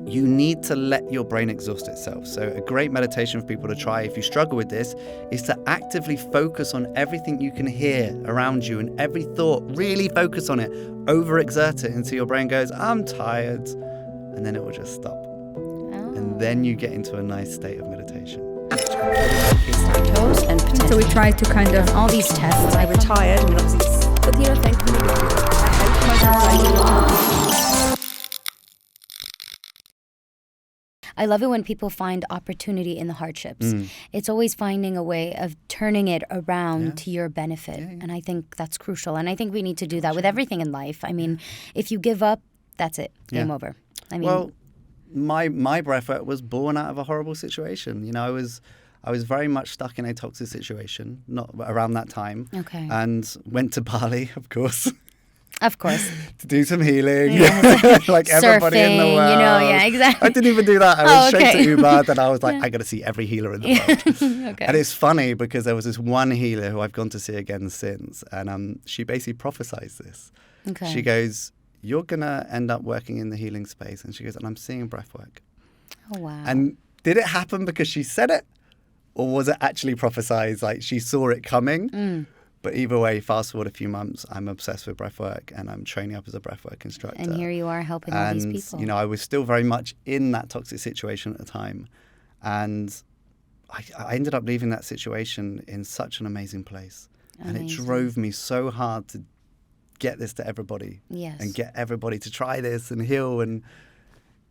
you need to let your brain exhaust itself. So a great meditation for people to try if you struggle with this is to actively focus on everything you can hear around you and every thought. Really focus on it, overexert it until your brain goes, I'm tired, and then it will just stop. And then you get into a nice state of meditation. So we try to kind of all these tests. I retired, and obviously, but thankfully, I love it when people find opportunity in the hardships. It's always finding a way of turning it around to your benefit. And I think that's crucial. And I think we need to do that with everything in life. I mean, if you give up, that's it. Game over. I mean, well, my breathwork was born out of a horrible situation. You know, I was very much stuck in a toxic situation, not around that time. Okay. And went to Bali, of course. Of course. To do some healing. Yeah. Like everybody in the Surfing, world. you know, yeah, exactly. I didn't even do that. I went straight to Uber. Then I was like, Yeah. I got to see every healer in the world. Okay. And it's funny because there was this one healer who I've gone to see again since. And she basically prophesied this. Okay. She goes, you're going to end up working in the healing space. And she goes, and I'm seeing breathwork. Oh, wow. And did it happen because she said it? Or was it actually prophesied, like she saw it coming? But either way, fast forward a few months, I'm obsessed with breathwork and I'm training up as a breathwork instructor. And here you are helping all these people. You know, I was still very much in that toxic situation at the time. And I ended up leaving that situation in such an amazing place. And it drove me so hard to get this to everybody. Yes. And get everybody to try this and heal. And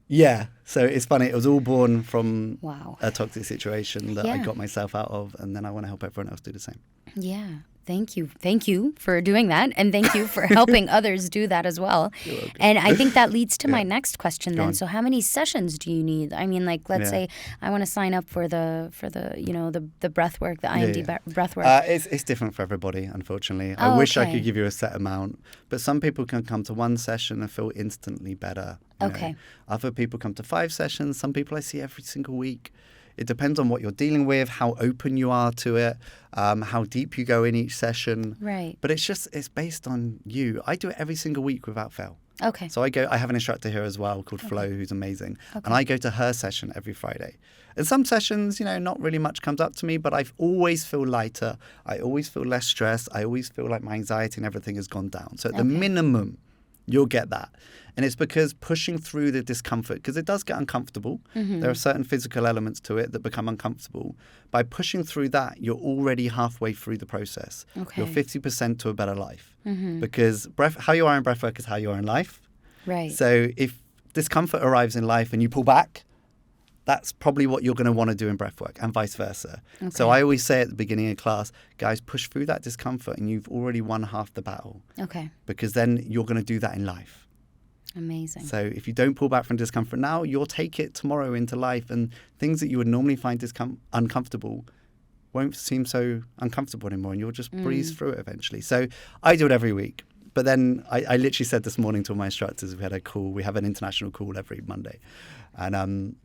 yeah, so it's funny. It was all born from a toxic situation that I got myself out of. And then I want to help everyone else do the same. Yeah. Thank you. Thank you for doing that. And thank you for helping others do that as well. And I think that leads to my next question then. So how many sessions do you need? I mean, like, let's say I want to sign up for the you know, the breath work, the IMD breath work. It's different for everybody, unfortunately. I wish I could give you a set amount. But some people can come to one session and feel instantly better. You know. Other people come to 5 sessions. Some people I see every single week. It depends on what you're dealing with, how open you are to it, how deep you go in each session. Right. But it's based on you. I do it every single week without fail. Okay. So I have an instructor here as well called Flo, who's amazing. And I go to her session every Friday. And some sessions, you know, not really much comes up to me, but I always feel lighter. I always feel less stressed. I always feel like my anxiety and everything has gone down. So at the minimum, you'll get that. And it's because pushing through the discomfort, because it does get uncomfortable. There are certain physical elements to it that become uncomfortable. By pushing through that, you're already halfway through the process. You're 50% to a better life. Because how you are in breathwork is how you are in life. Right. So if discomfort arrives in life and you pull back, that's probably what you're going to want to do in breathwork and vice versa. So I always say at the beginning of class, guys, push through that discomfort and you've already won half the battle. Because then you're going to do that in life. Amazing. So if you don't pull back from discomfort now, you'll take it tomorrow into life, and things that you would normally find uncomfortable won't seem so uncomfortable anymore, and you'll just breeze through it eventually. So I do it every week. But then I literally said this morning to all my instructors, we had a call. We have an international call every Monday. And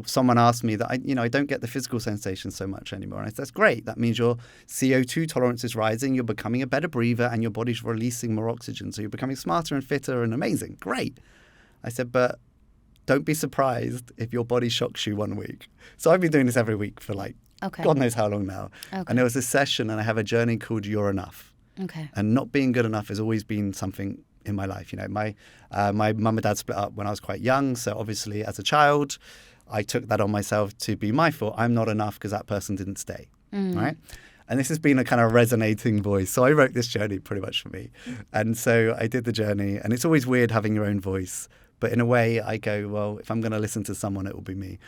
someone asked me that I don't get the physical sensation so much anymore. And I said, that's great. That means your CO2 tolerance is rising. You're becoming a better breather and your body's releasing more oxygen. So you're becoming smarter and fitter and amazing. Great. I said, but don't be surprised if your body shocks you one week. So I've been doing this every week for God knows how long now. And there was this session and I have a journey called You're Enough. And not being good enough has always been something in my life. You know, my mum and dad split up when I was quite young. So obviously as a child, I took that on myself to be my fault. I'm not enough because that person didn't stay, right? And this has been a kind of resonating voice. So I wrote this journey pretty much for me. And so I did the journey. And it's always weird having your own voice. But in a way, I go, well, if I'm going to listen to someone, it will be me.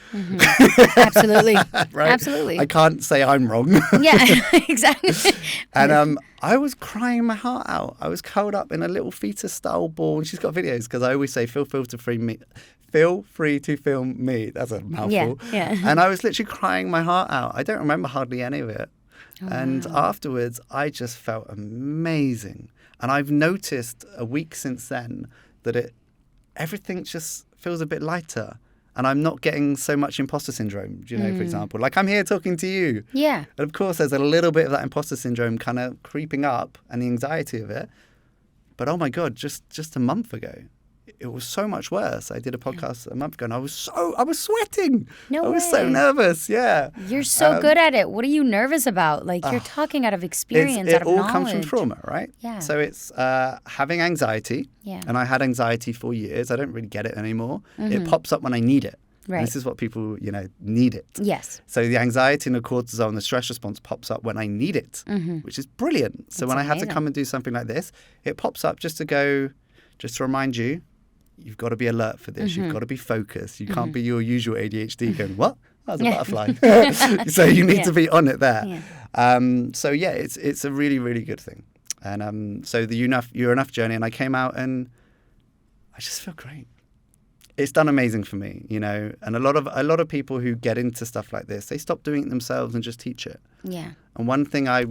Absolutely. Right? Absolutely. I can't say I'm wrong. Yeah, exactly. And I was crying my heart out. I was curled up in a little fetus-style ball. And she's got videos because I always say, feel free to film me. That's a mouthful. Yeah. And I was literally crying my heart out. I don't remember hardly any of it. And afterwards, I just felt amazing. And I've noticed a week since then that everything just feels a bit lighter. And I'm not getting so much imposter syndrome, for example. Like I'm here talking to you. Yeah. And of course, there's a little bit of that imposter syndrome kind of creeping up and the anxiety of it. But oh my God, just a month ago, it was so much worse. I did a podcast a month ago and I was sweating. No I was way. so nervous. Yeah. You're so good at it. What are you nervous about? Like, you're talking out of experience, out of knowledge. It all comes from trauma, right? Yeah. So it's having anxiety. Yeah. And I had anxiety for years. I don't really get it anymore. It pops up when I need it. Right. And this is what people, need it. Yes. So the anxiety and the cortisol and the stress response pops up when I need it, which is brilliant. So when I have to come and do something like this, it pops up just to remind you, you've got to be alert for this. You've got to be focused. You can't be your usual ADHD going, what? That was a butterfly. So you need to be on it there. Yeah. It's a really, really good thing. And so the You're Enough journey, and I came out and I just feel great. It's done amazing for me, and a lot of people who get into stuff like this, they stop doing it themselves and just teach it. Yeah. And one thing I,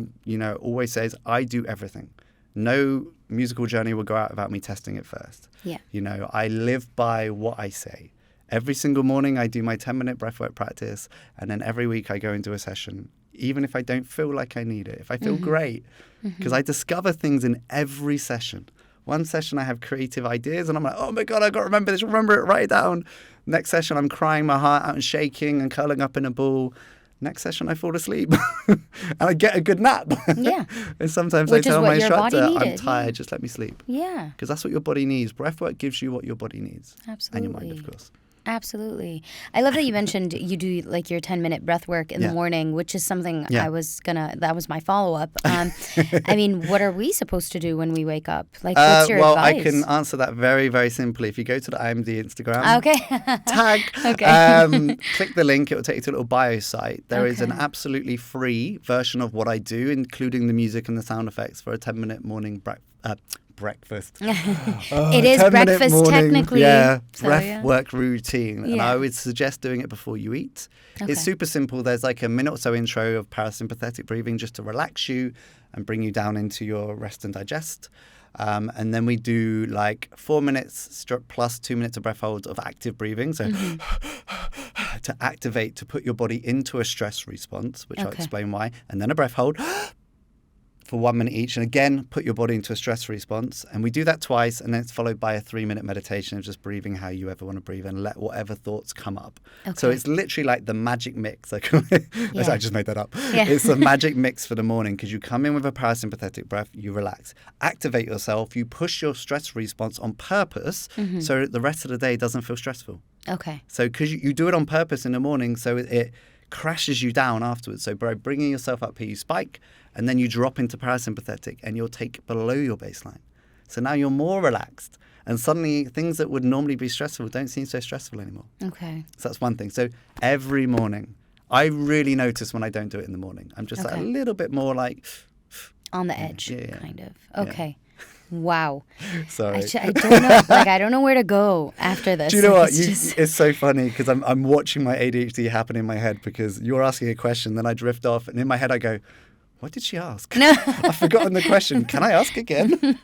always say is I do everything. No musical journey will go out without me testing it first. Yeah. I live by what I say. Every single morning I do my 10-minute breathwork practice, and then every week I go into a session, even if I don't feel like I need it. If I feel great, because I discover things in every session. One session I have creative ideas and I'm like, oh my God, I've got to remember this, remember it, write it down. Next session I'm crying my heart out and shaking and curling up in a ball. Next session I fall asleep and I get a good nap. Yeah. And sometimes Which I tell is what my your body instructor, I'm needed. tired, just let me sleep. Yeah. Because that's what your body needs. Breathwork gives you what your body needs. Absolutely. And your mind, of course. Absolutely. I love that you mentioned you do like your 10-minute breath work in the morning, which is something that was my follow-up. I mean, what are we supposed to do when we wake up? Like, what's your advice? I can answer that very, very simply. If you go to the IMD Instagram, click the link, it will take you to a little bio site. There is an absolutely free version of what I do, including the music and the sound effects for a 10-minute morning breakfast. It is breakfast morning, technically. Yeah, breath work routine. And I would suggest doing it before you eat. Okay. It's super simple. There's like a minute or so intro of parasympathetic breathing just to relax you and bring you down into your rest and digest. And then we do like 4 minutes plus 2 minutes of breath hold of active breathing. So to activate, to put your body into a stress response, which I'll explain why. And then a breath hold for 1 minute each, and again put your body into a stress response, and we do that twice, and then it's followed by a 3-minute meditation of just breathing how you ever want to breathe and let whatever thoughts come up. So it's literally like the magic mix. I just made that up. It's the magic mix for the morning, because you come in with a parasympathetic breath, you relax, activate yourself, you push your stress response on purpose so the rest of the day doesn't feel stressful. So because you do it on purpose in the morning, so it crashes you down afterwards. So by bringing yourself up here, you spike, and then you drop into parasympathetic, and you'll take below your baseline. So now you're more relaxed, and suddenly things that would normally be stressful don't seem so stressful anymore. So that's one thing. So every morning, I really notice when I don't do it in the morning. I'm just like a little bit more like on the edge, kind of. Wow. Sorry. I don't know. I don't know where to go after this. Do you know what? It's so funny because I'm watching my ADHD happen in my head, because you're asking a question, then I drift off, and in my head I go, what did she ask? No. I've forgotten the question. Can I ask again?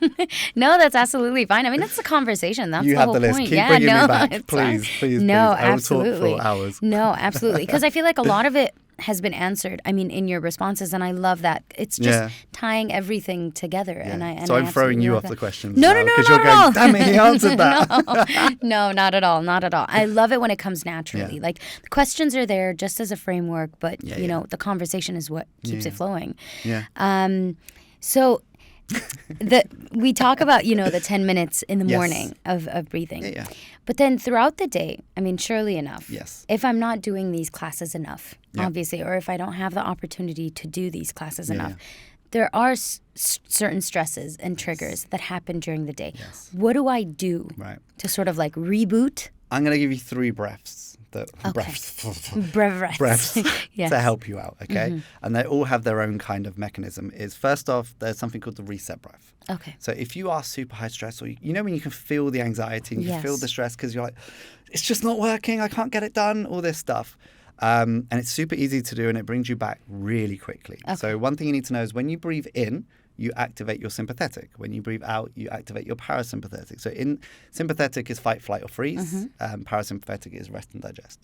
No, that's absolutely fine. I mean, it's a conversation. That's you the have whole the list. point. Keep bringing me back. Please. No, I will absolutely. talk for hours. No, absolutely. Because I feel like a lot of it has been answered, I mean, in your responses, and I love that. It's just tying everything together. And so I'm throwing you off that. the questions. No, because you're going, damn it, he answered that. No, not at all. Not at all. I love it when it comes naturally. Like, the questions are there just as a framework, but, the conversation is what keeps it flowing. So we talk about, the 10 minutes in the morning of breathing. But then throughout the day, I mean, surely enough, if I'm not doing these classes enough, obviously, or if I don't have the opportunity to do these classes enough, there are certain stresses and triggers that happen during the day. What do I do to sort of like reboot? I'm going to give you 3 breaths. Breaths to help you out, okay? And they all have their own kind of mechanism. First off, there's something called the reset breath. So if you are super high stress, or when you can feel the anxiety and you feel the stress because you're like, it's just not working, I can't get it done, all this stuff. And it's super easy to do, and it brings you back really quickly. So one thing you need to know is when you breathe in, you activate your sympathetic. When you breathe out, you activate your parasympathetic. So sympathetic is fight, flight, or freeze. Parasympathetic is rest and digest.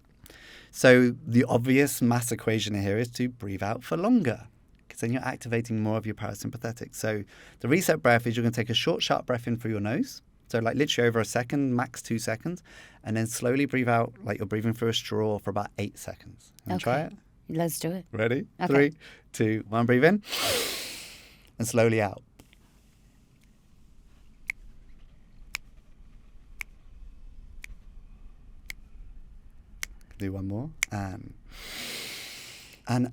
So the obvious mass equation here is to breathe out for longer, because then you're activating more of your parasympathetic. So the reset breath is you're going to take a short, sharp breath in through your nose, So like literally over a second, max 2 seconds. And then slowly breathe out like you're breathing through a straw for about 8 seconds. And try it. Let's do it. Ready? Okay. 3, 2, 1. Breathe in. And slowly out. Do one more. And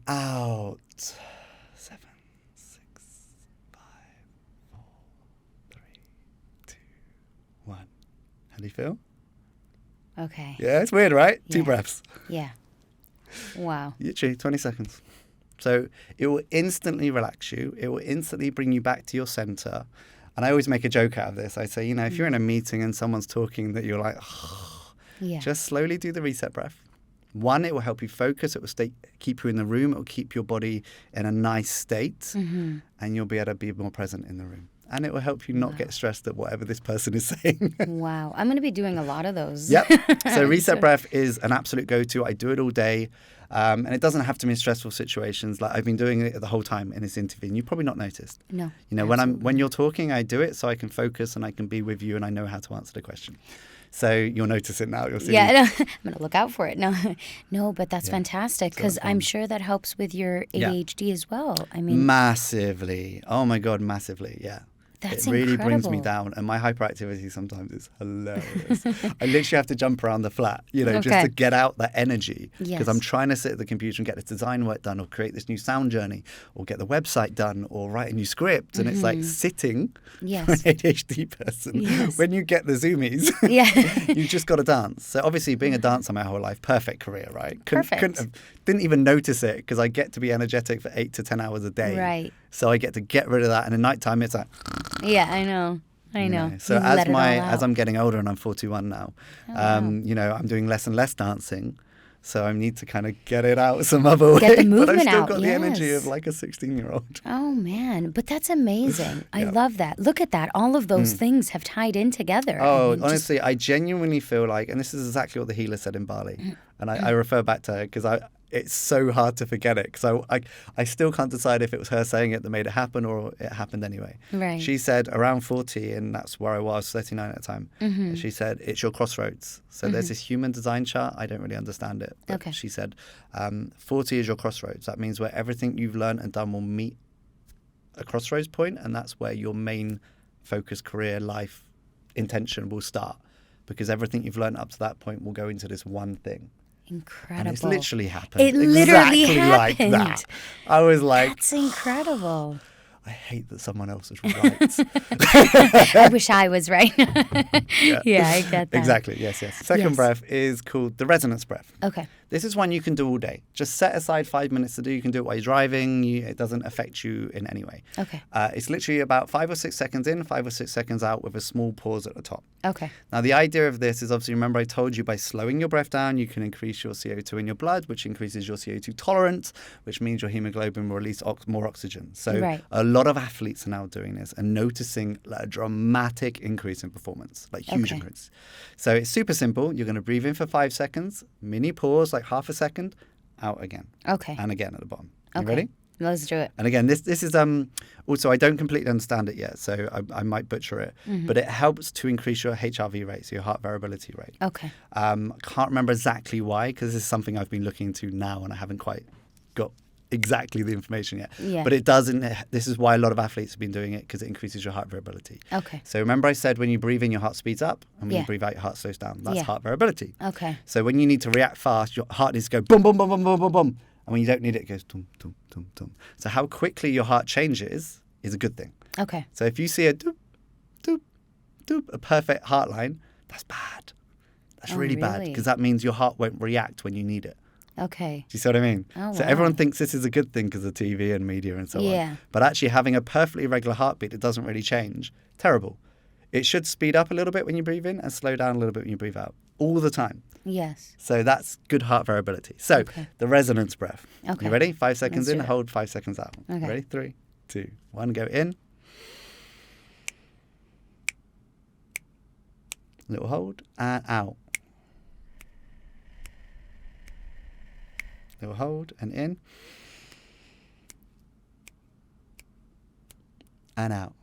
out. 7, 6, 5, 4, 3, 2, 1. How do you feel? Okay. Yeah, it's weird, right? Yeah. 2 breaths. Yeah. Wow. Literally 20 seconds. So it will instantly relax you. It will instantly bring you back to your center. And I always make a joke out of this. I say, if you're in a meeting and someone's talking that you're like, just slowly do the reset breath. 1, it will help you focus. It will keep you in the room. It will keep your body in a nice state. And you'll be able to be more present in the room. And it will help you not get stressed at whatever this person is saying. Wow. I'm going to be doing a lot of those. Yep. So reset breath is an absolute go-to. I do it all day. And it doesn't have to be in stressful situations. Like I've been doing it the whole time in this interview, and you've probably not noticed. No. When you're talking, I do it so I can focus and I can be with you and I know how to answer the question. So you'll notice it now. You'll see. Yeah, I'm going to look out for it. No, but that's fantastic because I'm sure that helps with your ADHD as well. I mean, massively. Oh my God, massively. Yeah. That's it really incredible. brings me down, and my hyperactivity sometimes is hilarious. I literally have to jump around the flat, just to get out that energy, because I'm trying to sit at the computer and get this design work done, or create this new sound journey, or get the website done, or write a new script, and it's like sitting for an ADHD person. When you get the zoomies, you've just got to dance. So obviously, being a dancer my whole life, perfect career, right? Didn't even notice it because I get to be energetic for 8 to 10 hours a day. Right. So I get to get rid of that, and at nighttime it's like. Yeah, I know. So as I'm getting older, and I'm 41 now, I'm doing less and less dancing. So I need to kind of get it out some other way. Get the movement but I've still out, got the energy of like a 16-year-old. Oh, man. But that's amazing. I love that. Look at that. All of those things have tied in together. Oh, honestly, I genuinely feel like, and this is exactly what the healer said in Bali, and I refer back to her because it's so hard to forget it because I still can't decide if it was her saying it that made it happen or it happened anyway. Right. She said around 40, and that's where I was, 39 at the time. She said, it's your crossroads. So there's this human design chart. I don't really understand it. But she said, 40 is your crossroads. That means where everything you've learned and done will meet a crossroads point, and that's where your main focus, career, life, intention will start. Because everything you've learned up to that point will go into this one thing. Incredible. And it's literally happened. It literally happened. Like that. I was like, that's incredible. I hate that someone else is right. I wish I was right. Yeah, I get that. Exactly. Yes. Second breath is called the resonance breath. Okay. This is one you can do all day. Just set aside 5 minutes to do. You can do it while you're driving. It doesn't affect you in any way. Okay. It's literally about 5 or 6 seconds in, 5 or 6 seconds out with a small pause at the top. Okay. Now, the idea of this is obviously, remember I told you by slowing your breath down, you can increase your CO2 in your blood, which increases your CO2 tolerance, which means your hemoglobin will release more oxygen. So a lot of athletes are now doing this and noticing a dramatic increase in performance, like huge increase. So it's super simple. You're going to breathe in for 5 seconds, mini pause, like half a second, out again. Okay. And again at the bottom. You ready? Let's do it. And again, this is also, I don't completely understand it yet, so I might butcher it, but it helps to increase your HRV rate, so your heart variability rate. Okay. Can't remember exactly why, because this is something I've been looking into now, and I haven't quite got exactly the information yet. Yeah. But it doesn't. This is why a lot of athletes have been doing it, because it increases your heart variability. Okay. So remember I said when you breathe in, your heart speeds up, and when you breathe out, your heart slows down. That's heart variability. Okay. So when you need to react fast, your heart needs to go boom, boom, boom, boom, boom, boom, boom. And when you don't need it, it goes tum, tum, tum, tum. So how quickly your heart changes is a good thing. Okay. So if you see a doop, doop, doop, a perfect heart line, that's bad. That's really bad, because that means your heart won't react when you need it. Okay. Do you see what I mean? Oh, so everyone thinks this is a good thing because of TV and media and so on. But actually having a perfectly regular heartbeat that doesn't really change, terrible. It should speed up a little bit when you breathe in and slow down a little bit when you breathe out. All the time. Yes. So that's good heart variability. So the resonance breath. Okay. You ready? 5 seconds in, hold 5 seconds out. Okay. Ready? 3, 2, 1, go in. Little hold and out. Little hold and in. And out.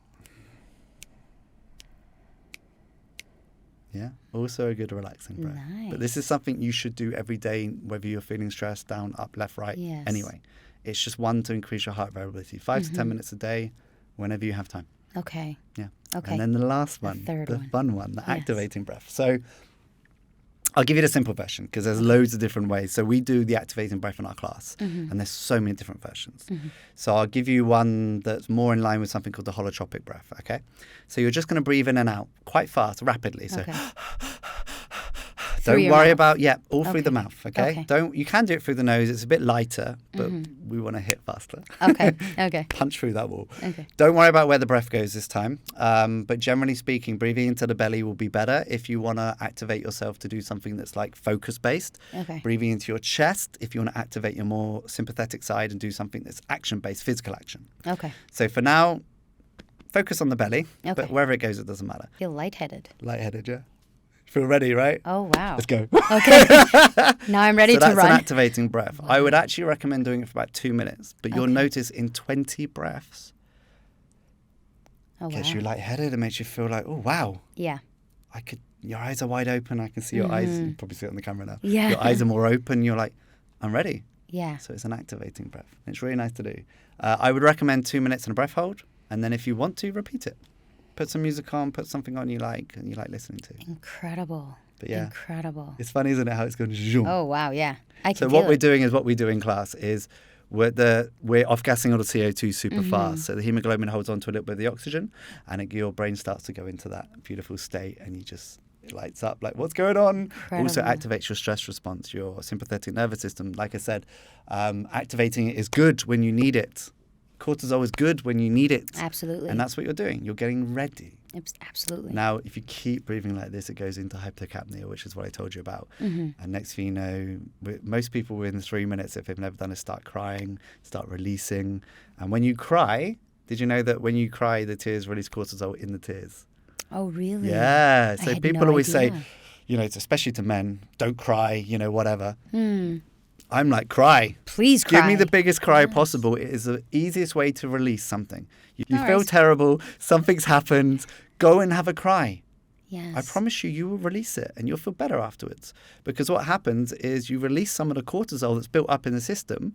Yeah, also a good relaxing breath. Nice. But this is something you should do every day, whether you're feeling stressed, down, up, left, right, Yes. anyway. It's just one to increase your heart variability. 5 to 10 minutes a day, whenever you have time. Okay. Yeah. Okay. And then the last one, third the one. fun one, the Yes. activating breath. So I'll give you the simple version because there's loads of different ways. So we do the activating breath in our class, and there's so many different versions. So I'll give you one that's more in line with something called the holotropic breath, okay? So you're just going to breathe in and out quite fast, rapidly. So Okay. don't Through your worry mouth. about, all through the Okay. mouth, okay? Okay. You can do it through the nose. It's a bit lighter, but we want to hit faster. Okay. Okay. Punch through that wall. Okay. Don't worry about where the breath goes this time. But generally speaking, breathing into the belly will be better if you want to activate yourself to do something that's like focus-based. Okay. Breathing into your chest if you want to activate your more sympathetic side and do something that's action-based, physical action. Okay. So for now, focus on the belly, Okay. but wherever it goes, it doesn't matter. Feel lightheaded. Lightheaded, yeah. Feel ready, right? Oh, wow. Let's go. Okay. Now I'm ready So to that's run. an activating breath. I would actually recommend doing it for about 2 minutes, but you'll Okay. notice in 20 breaths, Oh, gets wow. you lightheaded and makes you feel like, oh, wow, Yeah. your eyes are wide open. I can see your eyes. You can probably see it on the camera now. Yeah. Your eyes are more open. You're like, I'm ready. Yeah. So it's an activating breath. It's really nice to do. I would recommend 2 minutes in a breath hold. And then if you want to, repeat it. Put some music on, put something on you like and you like listening to. Incredible. But yeah. Incredible. It's funny, isn't it, how it's going zoom. Oh, wow. Yeah. I can So feel what we're it. doing is what we do in class is we're off-gassing all the CO2 super fast. So the hemoglobin holds on to a little bit of the oxygen and your brain starts to go into that beautiful state and it lights up like, what's going on? Also Incredible. activates your stress response, your sympathetic nervous system. Like I said, activating it is good when you need it. Cortisol is good when you need it. Absolutely. And that's what you're doing. You're getting ready. Absolutely. Now, if you keep breathing like this, it goes into hypocapnia, which is what I told you about. And next thing you know, most people within 3 minutes, if they've never done it, start crying, start releasing. And when you cry, did you know that when you cry, the tears release cortisol in the tears? Oh, really? Yeah. I So had people no always say, idea. especially to men, don't cry, whatever. I'm like, cry. Please cry. Give me the biggest cry possible. It is the easiest way to release something. You No feel worries. terrible, something's happened, go and have a cry. Yes. I promise you will release it and you'll feel better afterwards. Because what happens is you release some of the cortisol that's built up in the system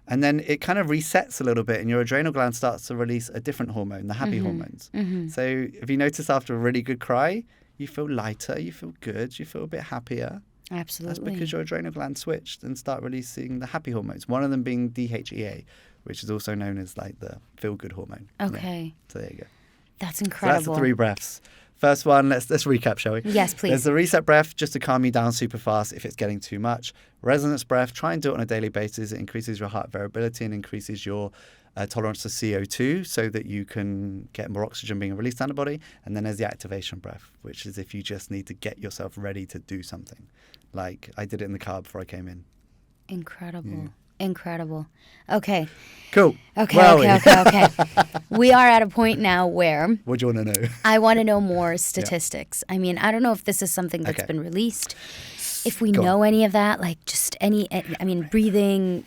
and then it kind of resets a little bit and your adrenal gland starts to release a different hormone, the happy hormones. So if you notice after a really good cry, you feel lighter, you feel good, you feel a bit happier. Absolutely. That's because your adrenal gland switched and start releasing the happy hormones. One of them being DHEA, which is also known as like the feel-good hormone. Okay. Yeah. So there you go. That's So incredible. that's the 3 breaths. First one, let's recap, shall we? Yes, please. There's the reset breath, just to calm you down super fast if it's getting too much. Resonance breath, try and do it on a daily basis. It increases your heart variability and increases your tolerance to CO2 so that you can get more oxygen being released down the body. And then there's the activation breath, which is if you just need to get yourself ready to do something. Like I did it in the car before I came in. Incredible. Incredible. Okay. Cool. Okay, Where are okay. we? We are at a point now where What do you want to know? I want to know more statistics. I mean, I don't know if this is something that's Okay. been released. If we Go on. know any of that, like just breathing,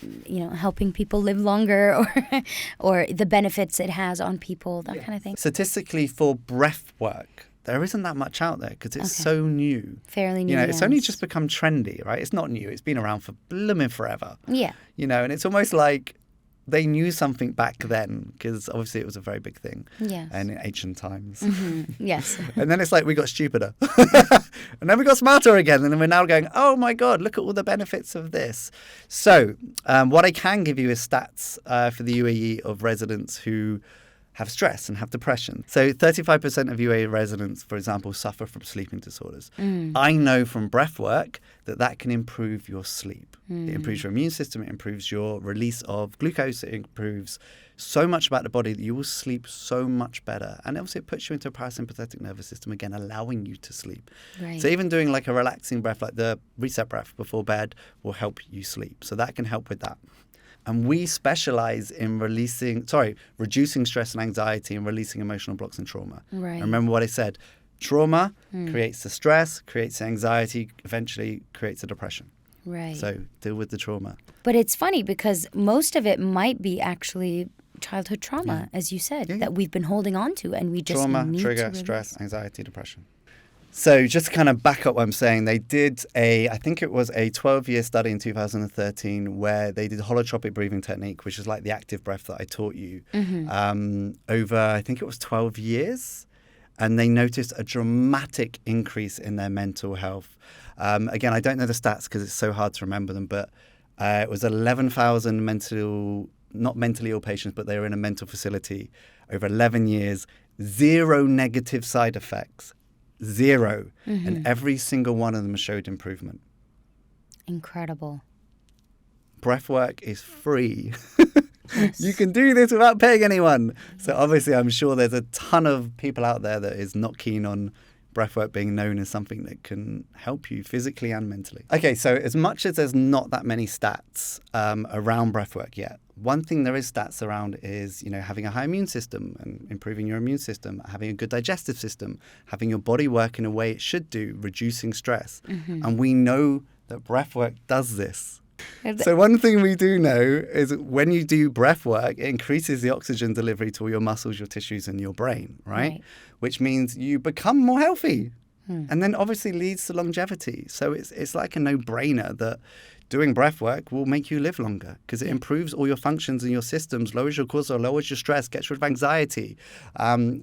helping people live longer or the benefits it has on people, that kind of thing. Statistically, for breath work, there isn't that much out there because it's so new. Fairly new. It's only yes. just become trendy, right? It's not new. It's been around for blooming forever. Yeah. And it's almost like they knew something back then because obviously it was a very big thing. Yes. And in ancient times. Yes. And then it's like we got stupider. And then we got smarter again. And then we're now going, oh my God, look at all the benefits of this. So what I can give you is stats for the UAE of residents who have stress and have depression. So 35% of UAE residents, for example, suffer from sleeping disorders. I know from breath work that can improve your sleep. It improves your immune system. It improves your release of glucose. It improves so much about the body that you will sleep so much better. And obviously it puts you into a parasympathetic nervous system again, allowing you to sleep. Right. So even doing like a relaxing breath, like the reset breath before bed, will help you sleep. So that can help with that. And we specialize in reducing stress and anxiety and releasing emotional blocks and trauma. Right. And remember what I said, trauma creates the stress, creates the anxiety, eventually creates the depression. Right. So deal with the trauma. But it's funny because most of it might be actually childhood trauma, as you said, that we've been holding on to and we just Trauma, need trigger, to release. stress, anxiety, depression. So just to kind of back up what I'm saying, they did I think it was a 12-year study in 2013 where they did holotropic breathing technique, which is like the active breath that I taught you, over, I think it was 12 years. And they noticed a dramatic increase in their mental health. Again, I don't know the stats because it's so hard to remember them, but it was 11,000 not mentally ill patients, but they were in a mental facility over 11 years, 0 negative side effects. 0. And every single one of them showed improvement. Incredible. Breathwork is free. Yes. You can do this without paying anyone. So obviously I'm sure there's a ton of people out there that is not keen on breathwork being known as something that can help you physically and mentally. Okay, so as much as there's not that many stats around breathwork yet, one thing there is stats around is, having a high immune system and improving your immune system, having a good digestive system, having your body work in a way it should do, reducing stress. And we know that breathwork does this. So one thing we do know is when you do breath work, it increases the oxygen delivery to all your muscles, your tissues, and your brain, right? Which means you become more healthy. And then obviously leads to longevity. So it's like a no-brainer that doing breath work will make you live longer because it improves all your functions in your systems, lowers your cortisol, lowers your stress, gets rid of anxiety.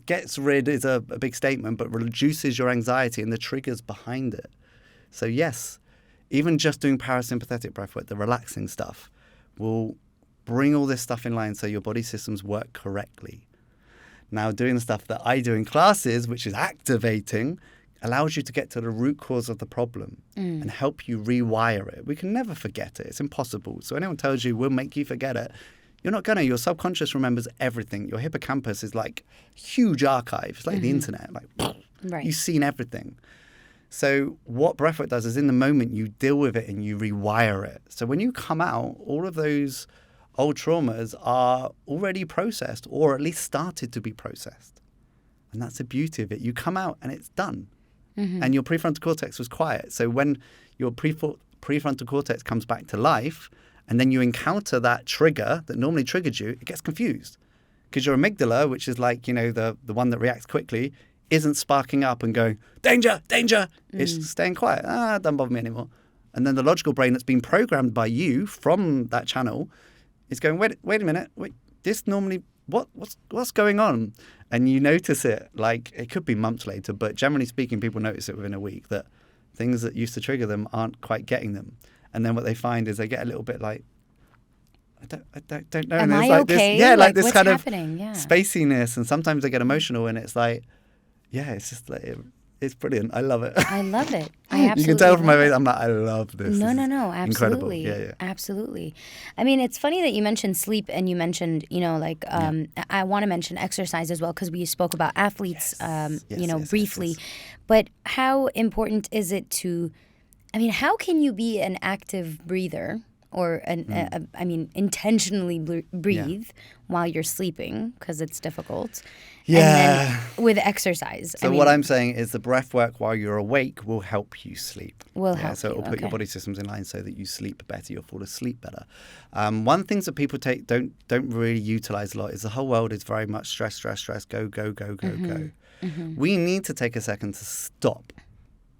Gets rid is a big statement, but reduces your anxiety and the triggers behind it. So yes, even just doing parasympathetic breathwork, the relaxing stuff, will bring all this stuff in line so your body systems work correctly. Now, doing the stuff that I do in classes, which is activating, allows you to get to the root cause of the problem and help you rewire it. We can never forget it. It's impossible. So anyone tells you we'll make you forget it, you're not going to. Your subconscious remembers everything. Your hippocampus is like huge archive. It's like the internet. Like you've seen everything. So what breathwork does is in the moment you deal with it and you rewire it. So when you come out, all of those old traumas are already processed or at least started to be processed. And that's the beauty of it. You come out and it's done. And your prefrontal cortex was quiet. So when your prefrontal cortex comes back to life and then you encounter that trigger that normally triggered you, it gets confused. Because your amygdala, which is like, the one that reacts quickly, isn't sparking up and going, danger, danger. It's staying quiet. Don't bother me anymore. And then the logical brain that's been programmed by you from that channel is going, wait a minute. This normally, what's going on? And you notice it, like it could be months later, but generally speaking, people notice it within a week that things that used to trigger them aren't quite getting them. And then what they find is they get a little bit like, I don't know. Am and I like okay? This, like this what's kind happening? of spaciness. And sometimes they get emotional and it's like, it's just like, it's brilliant. I love it. I love it. I absolutely You can tell from my face, I'm like, I love this. No, absolutely. Incredible. Yeah. Absolutely. I mean, it's funny that you mentioned sleep and you mentioned, I want to mention exercise as well because we spoke about athletes, briefly. Yes. But how important is it how can you be an active breather or intentionally breathe while you're sleeping because it's difficult. Yeah. And then with exercise. So what I'm saying is the breath work while you're awake will help you sleep. So it will put your body systems in line so that you sleep better, you'll fall asleep better. One thing that people don't really utilize a lot is the whole world is very much stress, go. Mm-hmm. We need to take a second to stop.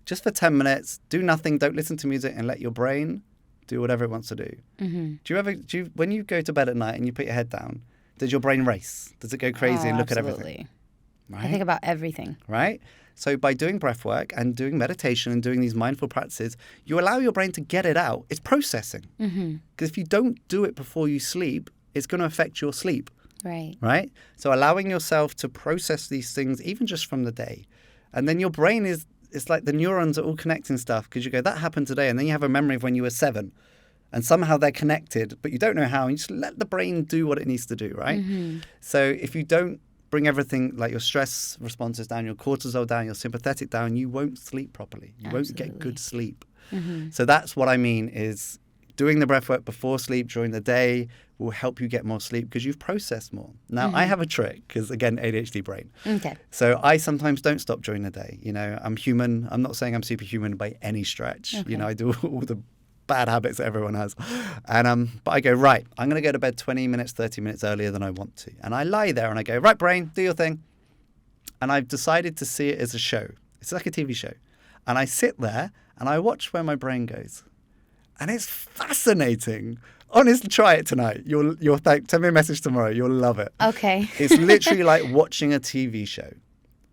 Just for 10 minutes, do nothing, don't listen to music and let your brain do whatever it wants to do. Mm-hmm. When you go to bed at night and you put your head down, does your brain race? Does it go crazy and look at everything? Right? I think about everything. Right? So by doing breath work and doing meditation and doing these mindful practices, you allow your brain to get it out. It's processing. Because if you don't do it before you sleep, it's going to affect your sleep. Right? So allowing yourself to process these things, even just from the day. And then your brain it's like the neurons are all connecting stuff because you go, that happened today. And then you have a memory of when you were 7. And somehow they're connected, but you don't know how. And you just let the brain do what it needs to do, right? Mm-hmm. So if you don't bring everything, like your stress responses down, your cortisol down, your sympathetic down, you won't sleep properly. You won't get good sleep. Mm-hmm. So that's what I mean is doing the breath work before sleep, during the day, will help you get more sleep because you've processed more. Now, I have a trick because, again, ADHD brain. Okay. So I sometimes don't stop during the day. I'm human. I'm not saying I'm superhuman by any stretch. Okay. I do all the bad habits that everyone has. And but I go, right, I'm going to go to bed 20 minutes, 30 minutes earlier than I want to. And I lie there and I go, right, brain, do your thing. And I've decided to see it as a show. It's like a TV show. And I sit there and I watch where my brain goes. And it's fascinating. Honestly, try it tonight. You'll send me a message tomorrow. You'll love it. Okay. It's literally like watching a TV show.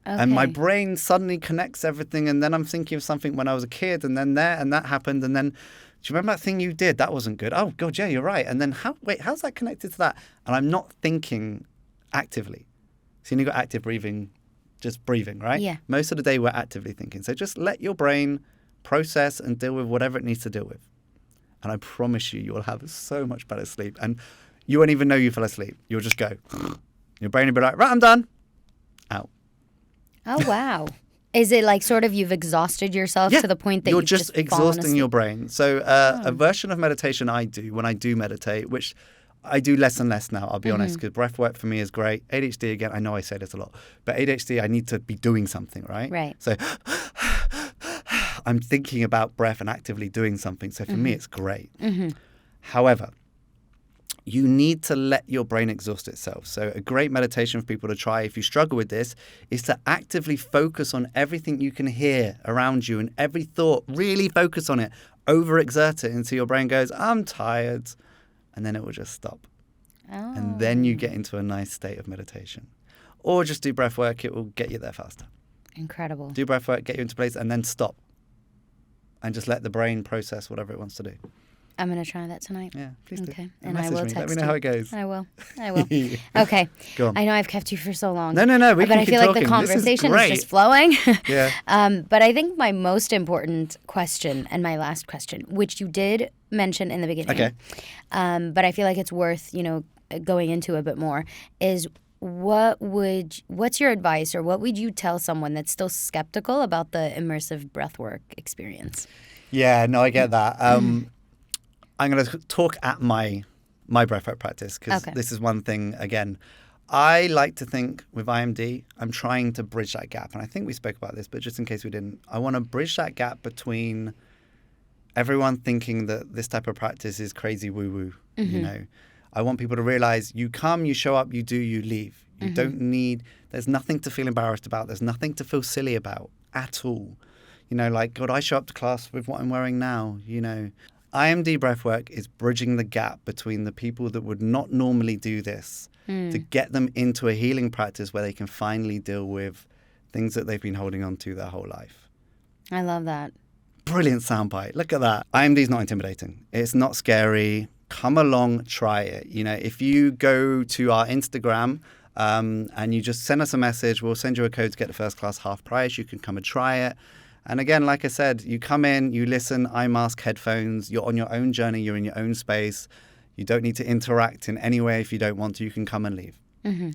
Okay. And my brain suddenly connects everything. And then I'm thinking of something when I was a kid, and then and that happened. And then, do you remember that thing you did? That wasn't good. Oh, God, yeah, you're right. And then how's that connected to that? And I'm not thinking actively. So you've got active breathing, just breathing, right? Yeah. Most of the day we're actively thinking. So just let your brain process and deal with whatever it needs to deal with. And I promise you'll have so much better sleep. And you won't even know you fell asleep. You'll just go. Your brain will be like, right, I'm done. Out. Oh, wow. Is it like sort of you've exhausted yourself to the point that you're you've just fallen exhausting asleep? your brain. So a version of meditation I do when I do meditate, which I do less and less now, I'll be honest, because breath work for me is great. ADHD, again, I know I say this a lot, but ADHD, I need to be doing something, right? Right. So I'm thinking about breath and actively doing something. So for me, it's great. However, you need to let your brain exhaust itself. So a great meditation for people to try if you struggle with this is to actively focus on everything you can hear around you and every thought. Really focus on it. Overexert it until your brain goes, I'm tired. And then it will just stop. Oh. And then you get into a nice state of meditation. Or just do breath work. It will get you there faster. Incredible. Do breath work, get you into place, and then stop. And just let the brain process whatever it wants to do. I'm going to try that tonight. Yeah, please do. Okay. And And I will message me. text Let me know you. how it goes. I will. Okay. Go on. I know I've kept you for so long. No. We but can I keep feel like talking. the conversation This is is just flowing. Yeah. But I think my most important question and my last question, which you did mention in the beginning, Okay. but I feel like it's worth, going into a bit more, is what's your advice or what would you tell someone that's still skeptical about the immersive breathwork experience? Yeah, no, I get that. I'm going to talk at my breathwork practice because this is one thing, again, I like to think with IMD, I'm trying to bridge that gap. And I think we spoke about this, but just in case we didn't, I want to bridge that gap between everyone thinking that this type of practice is crazy woo-woo, I want people to realize you come, you show up, you do, you leave. You don't need, there's nothing to feel embarrassed about. There's nothing to feel silly about at all. Like, God, I show up to class with what I'm wearing now, IMD Breathwork is bridging the gap between the people that would not normally do this to get them into a healing practice where they can finally deal with things that they've been holding on to their whole life. I love that. Brilliant soundbite. Look at that. IMD is not intimidating. It's not scary. Come along, try it. If you go to our Instagram and you just send us a message, we'll send you a code to get the first class half price. You can come and try it. And again, like I said, you come in, you listen, eye mask, headphones, you're on your own journey, you're in your own space. You don't need to interact in any way if you don't want to. You can come and leave.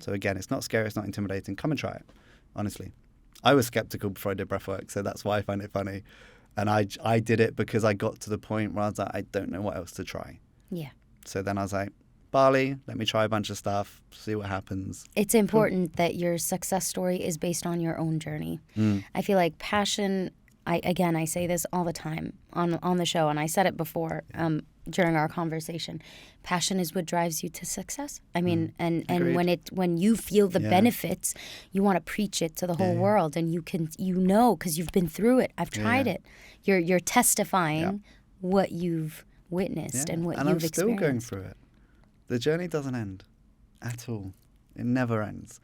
So again, it's not scary, it's not intimidating. Come and try it, honestly. I was skeptical before I did breathwork, so that's why I find it funny. And I did it because I got to the point where I was like, I don't know what else to try. Yeah. So then I was like, Bali, let me try a bunch of stuff, see what happens. It's important that your success story is based on your own journey. I feel like passion, I say this all the time on the show, and I said it before during our conversation. Passion is what drives you to success. I mean, and when you feel the benefits, you want to preach it to the whole world, and you can, because you've been through it. I've tried it. You're testifying what you've witnessed and what you've experienced. And I'm still going through it. The journey doesn't end at all. It never ends.